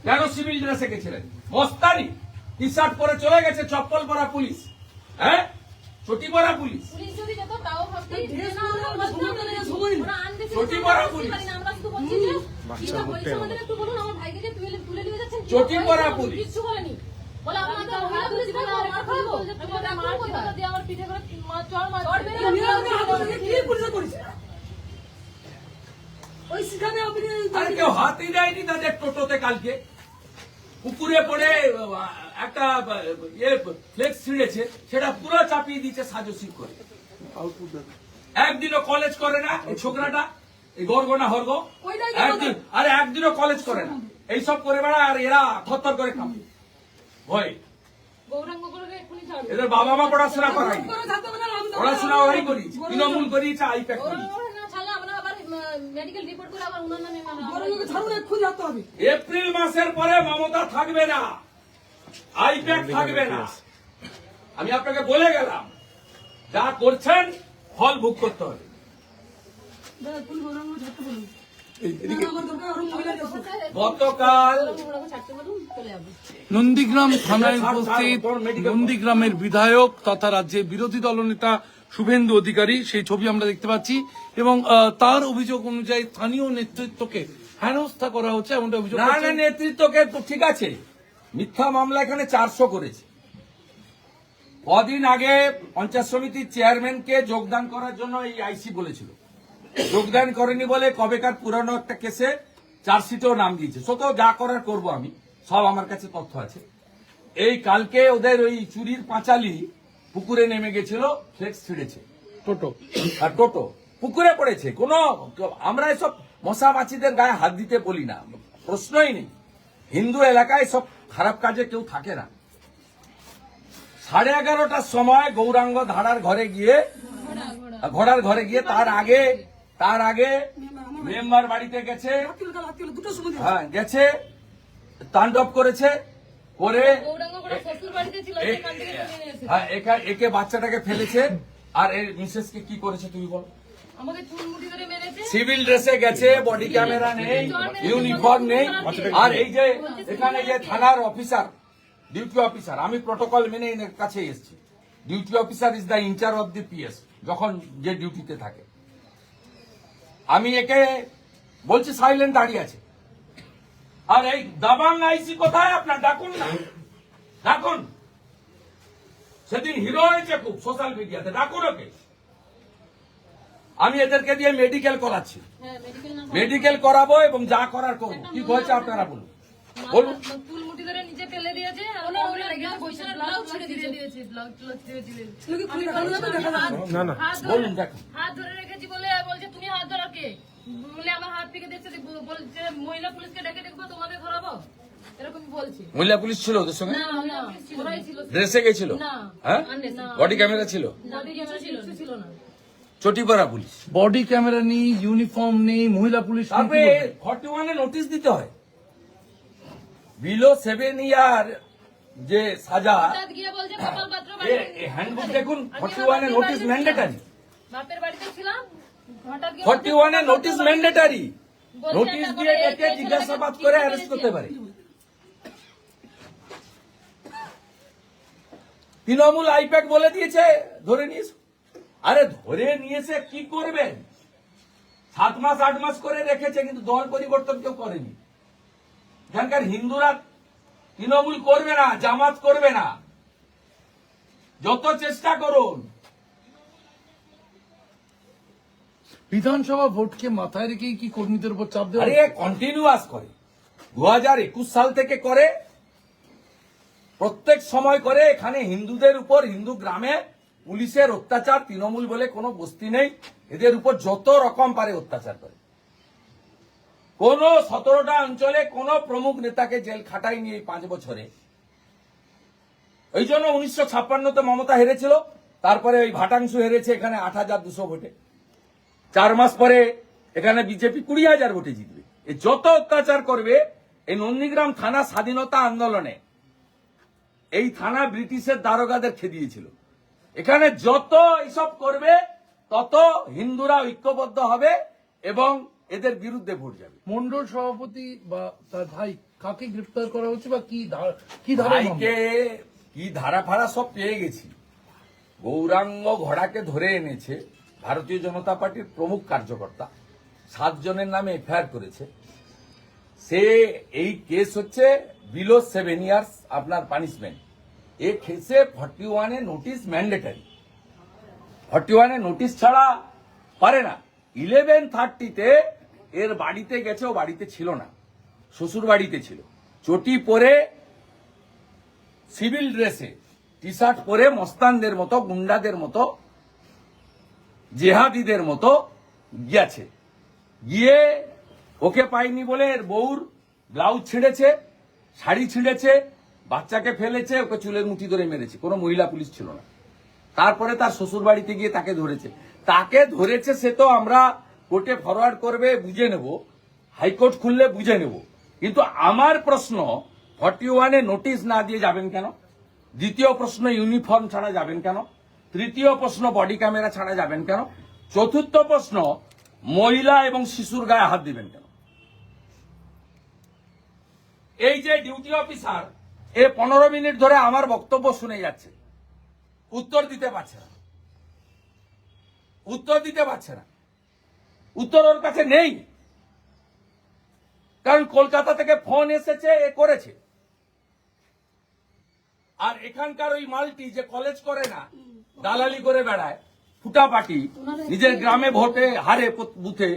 কেন সিভিল ড্রেসে গেছিলেন? মস্তানি টি শার্ট পরে চলে গেছে, চপ্পল পরা পুলিশ, হ্যাঁ চটি পরা পুলিশ, পুলিশ যদি যেত তাও ভাবতি যে না আমরা ওরা আনতে চটি পরা পুলিশ, আমরা শুধু বলছি যে এটা বলছে আমাদের একটু বলুন আমার ভাইকে যে তুলে নিয়ে যাচ্ছেন চটি পরা পুলিশ কিছু বলেনি। বলে আপনাদের মহিলা পুলিশ বলে আমার খাবো তোমাদের মার কথা দিয়ে আমার পিঠে করে চড় মেরে কি পুলিশ করেছে ওই সেখানে আপনি আর কেউ হাতই দেয়নি তাদের টোটোতে কালকে। পুকুরে পড়ে একটা ফ্লেক্স ছিঁড়েছে, সেটা পুরো চাপিয়ে দিচ্ছে সাজসি করে। একদিনও কলেজ করে না এই ছোকরাটা, এই গর্গনা হর্গ, একদিনও কলেজ করে না, এইসব করে বেড়া। আর এরা থরথর করে কাঁপে ভয়। এদের বাবা মা পড়াশোনা করায়নি, পড়াশোনা ওরাই করিয়েছে, তৃণমূল করিয়েছে, আইপ্যাক করিয়েছে। এপ্রিল মাসের পরে মমতা থাকবে না, আইপ্যাক থাকবে না। আমি আপনাকে বলে গেলাম, যা করছেন ফল ভোগ করতে হবে। গতকাল নন্দীগ্রাম থানায় উপস্থিত নন্দীগ্রামের বিধায়ক তথা রাজ্যের বিরোধী দলনেতা শুভেন্দু অধিকারী, সেই ছবি আমরা দেখতে পাচ্ছি এবং তার অভিযোগ অনুযায়ী স্থানীয় নেতৃত্বকে হেনস্থা করা হচ্ছে এমনটা অভিযোগ। না না, নেতৃত্বকে তো ঠিক আছে, মিথ্যা মামলা এখানে 400 করেছে। কদিন আগে পঞ্চায়েত সমিতির চেয়ারম্যানকে যোগদান করার জন্য এই আইসি বলেছিল, যোগদান করেনি বলে কবেকার পুরানো একটা কেসে চার্জশিটেও নাম দিয়েছে। সত যা করার করব আমি, সব আমার কাছে তথ্য আছে। এই কালকে ওদের ওই চুরির পাঁচালি পুকুরে নেমে গেছিল, ফ্লেক্স ছিঁড়েছে, টোটো পুকুরে পড়েছে। কোন আমরা এসব মশা মাছিদের গায়ে হাত দিতে বলি না, প্রশ্নই নেই। হিন্দু এলাকায় সব খারাপ কাজে কেউ থাকে না। 11:30টার সময় গৌরাঙ্গ ঘোড়ার ঘরে গিয়ে তার আগে মেম্বার বাড়িতে গেছে, হ্যাঁ গেছে, তাণ্ডব করেছে, করে একে বাচ্চাটাকে ফেলেছে। আর এর মিসেসকে কি করেছে তুমি বলো? সিভিল ড্রেসে গেছে, বডি ক্যামেরা নেই, ইউনিফর্ম নেই। আর এই যে এখানে যে থানার অফিসার, ডিউটি অফিসার, আমি প্রটোকল মেনে এর কাছে এসেছি। Duty officer is the in charge of the PS, যখন যে ডিউটিতে থাকে। আমি একে বলছি সাইলেন্ট দাঁড়িয়ে আছে। আর এই দাবাং আইসি কোথায় আপনার? ডাকুন না, ডাকুন। সেদিন হিরো হয়েছে খুব সোশ্যাল মিডিয়াতে, ডাকুন ওকে। আমি এদেরকে দিয়ে মেডিকেল করাচ্ছি, মেডিকেল করাবো এবং যা করার করবো। কি হয়েছে আপনারা বলুন, বলুন। বলুন, দেখুন। হাত ধরে রেখেছি বলে বলছে তুমি হাত ধরো কে বলে আমার হাত থেকে দেখছে, বলছে মহিলা পুলিশকে ডেকে দেখবো তোমাদের ধরাবো, এরকম বলছে। মহিলা পুলিশ ছিল ওদের সঙ্গে? ওরাই ছিল। ড্রেসে গেছিল? হ্যাঁ, বডি ক্যামেরা ছিল? ছিল না। চটি পরা পুলিশ, বডি ক্যামেরা নেই, ইউনিফর্ম নেই, মহিলা পুলিশ। তারপরে 41-এ নোটিশ দিতে হয়। বিলো 7 ইয়ার যে সাজা, হ্যান্ডবুক দেখুন, 41-এ নোটিশ ম্যান্ডেটারি। 41-এ নোটিশ ম্যান্ডেটারি। নোটিশ দিয়ে একে জিজ্ঞাসাবাদ করে অ্যারেস্ট করতে পারে। তৃণমূল আইপ্যাক বলে দিয়েছে ধরে নিয়েছে। আরে ধরে নিয়েছে কি করবেন? 7 মাস 8 মাস করে রেখেছে, কিন্তু দল পরিবর্তন কেউ করেনি। এখানকার হিন্দুরা তৃণমূল করবে না, জামাত করবে না, যত চেষ্টা করুন। বিধানসভা ভোটকে মাথায় রেখেই কি কর্মীদের উপর চাপ দেওয়া? আরে কন্টিনিউয়াস করে, 2021 সাল থেকে করে, প্রত্যেক সময় করে। এখানে হিন্দুদের উপর, হিন্দু গ্রামে পুলিশের অত্যাচার, তৃণমূল বলে কোনো বস্তি নেই, এদের উপর যত রকম পারে অত্যাচার করে। কোন 17টা অঞ্চলে কোন প্রমুখ নেতাকে জেল খাটায়নি এই 5 বছরে। ওই জন্য 1956-তে মমতা হেরেছিল, তারপরে ওই ভাটাংশ হেরেছে এখানে 8,200 ভোটে। 4 মাস পরে এখানে বিজেপি 20,000 ভোটে জিতবে। এই যত অত্যাচার করবে, এই নন্দীগ্রাম থানা স্বাধীনতা আন্দোলনে এই থানা ব্রিটিশের দারোগাদের খেদিয়েছিল। এখানে যত এইসব করবে তত হিন্দুরা ঐক্যবদ্ধ হবে এবং এদের বিরুদ্ধে ভোট যাবে। মন্ডল সভাপতি বা তার ভাই কাকে গ্রেপ্তার করা হচ্ছে বা কি ধারা ভাইকে কি ধারা ফারা সব পেয়ে গেছি। গৌরাঙ্গ ঘোড়াকে ধরে এনেছে ভারতীয় জনতা পার্টির প্রমুখ কার্যকর্তা, 7 জনের নামে এফআইআর করেছে। সে এই কেস হচ্ছে বিলো 7 ইয়ার্স আপনার পানিশমেন্ট। এই কেসে 41 নোটিশ ম্যান্ডেটারি, 41 নোটিশ ছাড়া পারে না। 11:30-তে এর বাড়িতে গেছে, ও বাড়িতে ছিল না, শ্বশুর বাড়িতে ছিল। চটি পরে সিভিল ড্রেসে টি শার্ট পরে মস্তানদের মতো, গুন্ডাদের মতো, জেহাদিদের মতো গিয়েছে। গিয়ে ওকে পাইনি বলে এর বউর ব্লাউজ ছিঁড়েছে, শাড়ি ছিঁড়েছে, বাচ্চাকে ফেলেছে, ওকে চুলের মুঠি ধরে মেরেছে। কোনো মহিলা পুলিশ ছিল না। তারপরে তার শ্বশুর বাড়িতে গিয়ে তাকে ধরেছে। সে তো আমরা কোর্টে ফরওয়ার্ড করবে, বুঝে নেব, হাইকোর্ট খুললে বুঝে নেব। কিন্তু আমার প্রশ্ন, 41-এ নোটিশ না দিয়ে যাবেন কেন? দ্বিতীয় প্রশ্ন, ইউনিফর্ম ছাড়া যাবেন কেন? তৃতীয় প্রশ্ন, বডি ক্যামেরা ছাড়া যাবেন কেন? চতুর্থ প্রশ্ন, মহিলা এবং শিশুর গায়ে হাত দিবেন কেন? এই যে ডিউটি অফিসার, এ 15 মিনিট ধরে আমার বক্তব্য শুনে যাচ্ছে, উত্তর দিতে পারছে না। উত্তর ওর কাছে নেই, কারণ কলকাতা থেকে ফোন এসেছে, এ করেছে। আর এখানকার ওই মালটি যে কলেজ করে না, দালালি করে বেড়ায়, ফুটাপাটি, নিজের গ্রামে ভোটে হারে বুথে,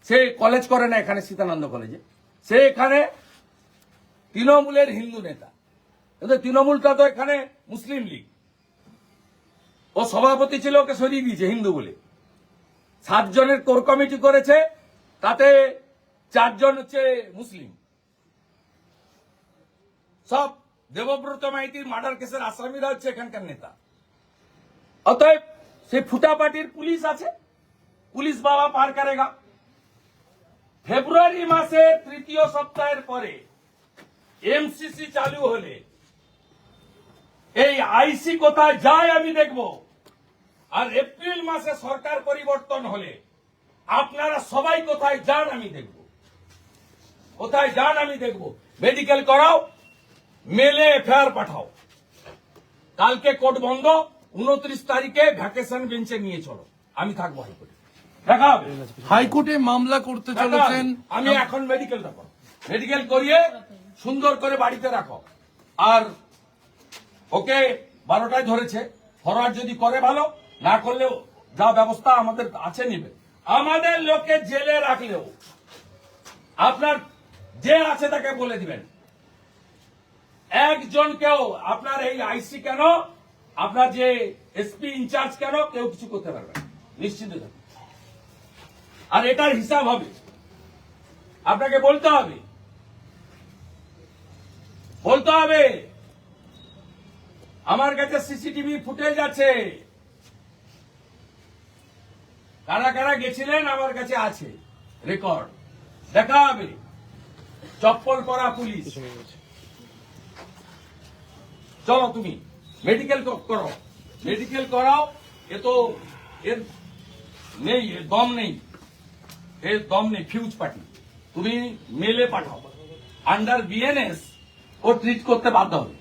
সে কলেজ করে না এখানে সীতানন্দ কলেজে। সে এখানে তৃণমূলের হিন্দু নেতা, কিন্তু তৃণমূলটা তো এখানে মুসলিম লীগ। ও সভাপতি ছিল, ওকে সরিয়ে দিয়েছে হিন্দু বলে। 7 জনের কোর কমিটি করেছে, তাতে 4 জন হচ্ছে মুসলিম। সব দেবব্রত মাইতির মার্ডার কেসের আসামিরা হচ্ছে এখানকার নেতা। অতএব সে ফুটাপাটির পুলিশ আছে, পুলিশ বাবা পার করেগা। ফেব্রুয়ারি মাসের 3য় সপ্তাহের পরে এমসিসি চালু হলে এই আইসি কোথায় যায় আমি দেখব। আর এপ্রিল মাসে সরকার পরিবর্তন হলে আপনারা সবাই কোথায় যান আমি দেখব। মেডিকেল করাও, মেলে এফআইআর পাঠাও। কালকে কোর্ট বন্ধ, 29 তারিখে ভ্যাকেশন বেঞ্চে নিয়ে চলো, আমি থাকবো হাইকোর্টে, দেখা হবে। হাইকোর্টে মামলা করতে চলেছেন। আমি এখন মেডিকেলটা করো, মেডিকেল করিয়ে সুন্দর করে বাড়িতে রাখো। আর ওকে 12টায় ধরেছে, ফরওয়ার্ড যদি করে ভালো, না করলেও যা ব্যবস্থা আমাদের আছে নিবে। আমাদের লোকে জেলে রাখলেও আপনার যে আছে তাকে বলে দিবেন, একজনকেও আপনার এই আইসি কেন, আপনার যে এসপি ইনচার্জ কেন, কেউ কিছু করতে পারবে না, নিশ্চিন্ত থাকুন। আর এটার হিসাব হবে, আপনাকে বলতে হবে। আমার কাছে সিসিটিভি ফুটেজ আছে, কারা কারা গেছিলেন আমার কাছে আছে রেকর্ড, দেখা হবে। চপ্পল পরা পুলিশ, চলো তুমি মেডিকেল করো, মেডিকেল করাও। এ তো এর নেই, এর দম নেই, ফিউজ পার্টি। তুমি মেলে পাঠাও, আন্ডার বিএনএস ও ট্রিট করতে বাধ্য হবে,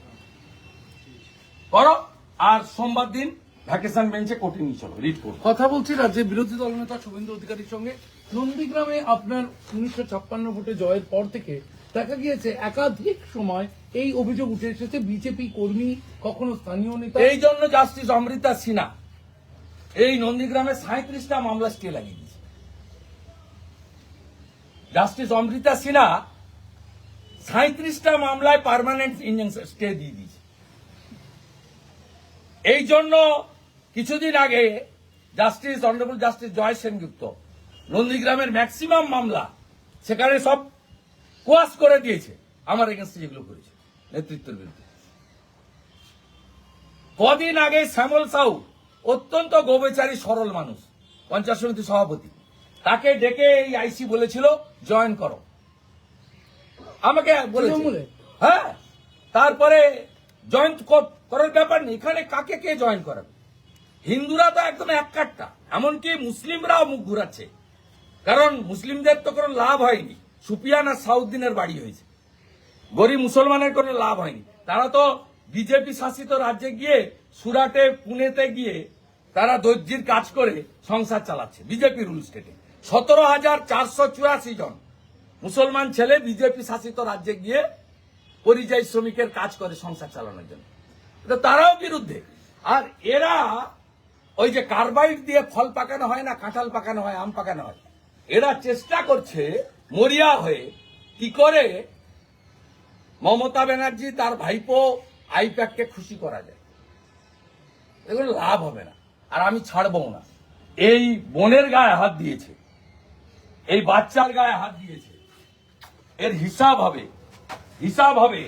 করো। আর সোমবার দিন ভ্যাকেশন বেঞ্চে কোর্টে নিয়ে চলো, রিট করো। কথা বলছি রাজ্যের বিরোধী দলনেতা শুভেন্দু অধিকারীর সঙ্গে। নন্দীগ্রামে আপনার 1956 ভোটে জয়ের পর থেকে দেখা গিয়েছে একাধিক সময় এই অভিযোগ উঠে এসেছে, বিজেপি কর্মী, কখনো স্থানীয় নেতা। এই জন্য জাস্টিস অমৃতা সিনহা এই নন্দীগ্রামে 37টা মামলা স্টে লাগিয়ে দিয়েছে। জাস্টিস অমৃতা সিনহা 37টা মামলায় পার্মানেন্ট ইনজাংশন স্টে দিয়ে দিয়েছে। এই জন্য কিছুদিন আগে অনারেবল জাস্টিস জয় সেনগুপ্ত নন্দীগ্রামের ম্যাক্সিমাম মামলা সেখানে সব কোয়াশ করে দিয়েছে, আমার এগেন্স্টে যেগুলো করেছে নেতৃত্বের বিরুদ্ধে। কদিন আগে শ্যামল সাউ, অত্যন্ত গোবেচারী সরল মানুষ, পঞ্চায়েত সমিতি সভাপতি, তাকে ডেকে এই আইসি বলেছিল জয়েন করো, আমাকে বলেছিল। হ্যাঁ, তারপরে জয়েন করার ব্যাপার নেই, এখানে কাকে কে জয়েন করাবে? হিন্দুরা তো একদম এক কাটটা, এমনকি মুসলিমরাও মুখ ঘুরাচ্ছে। কারণ মুসলিমদের তো কোনো লাভ হয়নি, সুপিয়ান আর সাউদ্দিনের বাড়ি হয়েছে, গরিব মুসলমানের কোনো লাভ হয়নি। তারা তো বিজেপি শাসিত রাজ্যে গিয়ে সুরাটে পুনেতে গিয়ে তারা দর্জির কাজ করে সংসার চালাচ্ছে বিজেপি রুল স্টেটে। 17,484 জন মুসলমান ছেলে বিজেপি শাসিত রাজ্যে গিয়ে পরিযায়ী শ্রমিকের কাজ করে সংসার চালানোর জন্য। এটা তারাও বিরুদ্ধে। আর এরা ওই যে কার্বাইড দিয়ে ফল পাকানো হয় না, কাঁঠাল পাকানো হয়, আম পাকানো হয়, এরা চেষ্টা করছে মরিয়া হয়ে কি করে মমতা ব্যানার্জি তার ভাইপো আইপ্যাককে খুশি করা যায়। এগুলো লাভ হবে না, আর আমি ছাড়বো না। এই বোনের গায়ে হাত দিয়েছে, এই বাচ্চার গায়ে হাত দিয়েছে, এর হিসাব হবে, হিসাব হবে,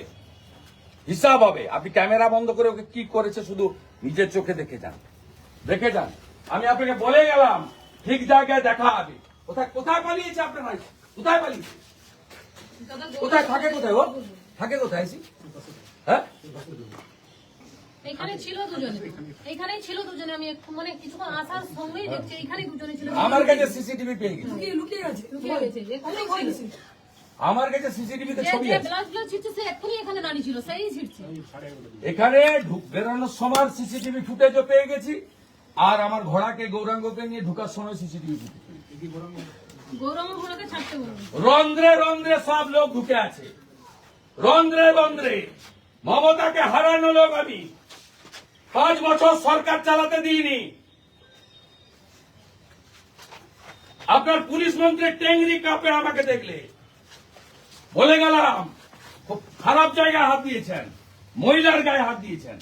হিসাব হবে। আপনি ক্যামেরা বন্ধ করে ওকে কি করেছে শুধু নিজের চোখে দেখে যান, দেখে যান। আমি আপনাকে বলে গেলাম ঠিক জায়গায় দেখা হবে। কোথায় কোথায় পালিয়েছে আপনার ভাই? কোথায় পালিয়েছে? দাদা, কোথায় থাকে? কোথায় ও থাকে? কোথায় এসি? হ্যাঁ, এখানে ছিল দুজনে, এখানেই ছিল দুজনে। আমি মানে কিছুক্ষণ আসার সঙ্গেই দেখছি এখানে দুজনে ছিল। আমার কাছে সিসিটিভি পেয়ে গেছে, লুকিয়ে গেছে, লুকিয়ে গেছে। এখানেই ছিল। আমার কাছে সিসিটিভিতে ছবি যে আছে। ব্লাড ছিটছে সে এক্ষুনি এখানে দাঁড়িয়ে ছিল, সেই ছিটছে। এখানে বেরোনোর সময় সিসিটিভি ফুটেজও পেয়ে গেছি, আর আমার ঘোড়াকে গৌরাঙ্গকে নিয়ে ঢুকার সময় সিসিটিভি ফুটেজ। গৌরঙ্গ ঘোড়াকে ছাড়তে বলুন। রন্ধ্রে রন্ধ্রে সব লোক ঢুকে আছে, রন্ধ্রে রন্ধ্রে। মমতাকে হারানো লোক আমি 5 বছর সরকার চালাতে দিইনি। আপনার পুলিশ মন্ত্রী টেংরি কাপে আমাকে দেখলে বলে গেলাম, খুব খারাপ জায়গায় হাত দিয়েছেন, মহিলার গায়ে হাত দিয়েছেন।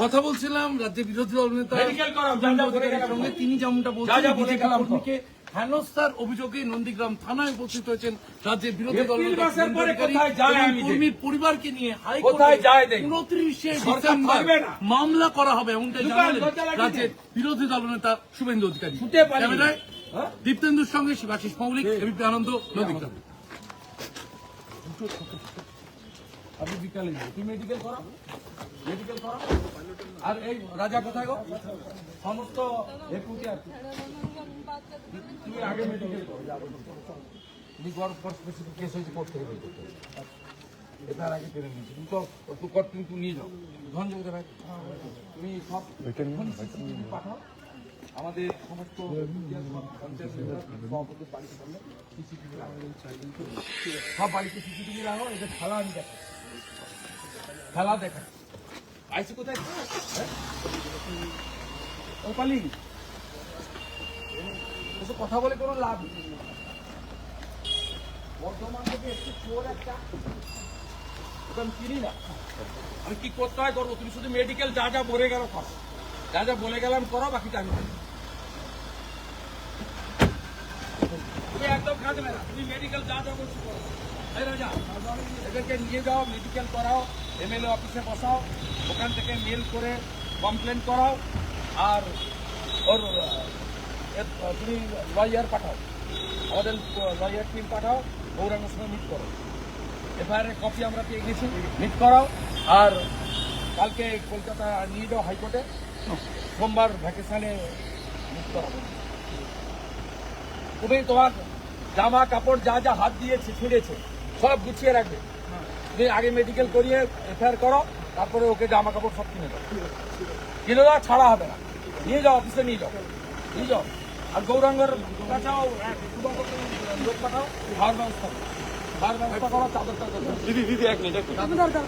কথা বলছিলাম রাজ্যের বিরোধী দল নেতা মেডিকেল করাও, যা যা বলে গেলাম। সঙ্গে তিনি যেমনটা যা যা বলে বলছেন গেলাম। কর্মীকে হেনস্থার অভিযোগে নন্দীগ্রাম থানায় উপস্থিত হয়েছেন রাজ্যের বিরোধী দল এপ্রিল নেতা মাসের পরে অধিকারী কোথায় যায় এবং আমি দেখি। কর্মীর পরিবারকে নিয়ে কোথায় যায় দেখি। 29শে সরকার ডিসেম্বর থাকবে না। মামলা করা হবে এমনটাই দোকান জানালেন দরজা লাগিয়ে রাজ্যের বিরোধী দল নেতা শুভেন্দু অধিকারী। ছুটে পালিয়ে। ক্যামেরায় হ্যাঁ? দীপ্তেন্দুর সঙ্গে শিবাশিস মৌলিক, এবিপি আনন্দ, নন্দীগ্রাম। আপনি বিকালে যান, তুমি মেডিকেল করাও, মেডিকেল করাও। আর এই রাজা কোথায় গো? সমস্ত একুটি আছে, তুমি আগে মেডিকেল করো। তুমি গর্ভ স্পেসিফিক কেস হয়েছে কোর্ট থেকে বের করতে হবে। এটার আগে টেনে নিয়েছি, তুমি তো একটু কোর্ট কিন্তু নিয়ে যাও। ধন যোগে ভাই, তুমি সব CCTV পাঠাও আমাদের সমস্ত পঞ্চায়েত সভাপতি বাড়িতে সামনে CCTV সব বাড়িতে CCTV রাখো। এদের খেলা আমি দেখাই, খেলা দেখাই। আইসি কোথায়? হ্যাঁ? ও পালি এসব কথা বলে কোনো লাভ নেই। বর্ধমান থেকে একটু চোর একটা, ওটা আমি চিনি না। আমি কি করতে হয় করবো, তুমি শুধু মেডিকেল যা যা বলে গেল করো, যা যা বলে গেলাম করো, বাকিটা আমি করি। তুমি একদম কাঁদবে না, তুমি মেডিকেল যা যা বলছো করো। এই রাজা, এদেরকে নিয়ে যাও, মেডিকেল করাও, MLA অফিসে বসাও, ওখান থেকে মেল করে কমপ্লেন করাও, আর ওর তুমি লয়ার পাঠাও, আমাদের লয়ার টিম পাঠাও, গৌরাঙ্গের সঙ্গে মিট করো। FIR এর কপি আমরা পেয়ে গেছি, মিট করাও। আর কালকে কলকাতা নিয়ে যাও হাইকোর্টে, সোমবার ভ্যাকেশনে মিট করাবো। তুমি তোমার জামা কাপড় যা যা হাত দিয়েছে ছিঁড়েছে সব গুছিয়ে রাখবে। তুমি আগে মেডিকেল করিয়ে FIR করো, তারপরে ওকে জামা কাপড় সব কিনে দাও, কিনে দাও, ছাড়া হবে না। নিয়ে যাও, অফিসে নিয়ে যাও, নিয়ে যাও। আর গৌরাঙ্গের কাছেও লোক পাঠাও, খাওয়ার ব্যবস্থা করো, খাওয়ার ব্যবস্থা করো, চাদর টাদর। দিদি এক মিনিট দরকার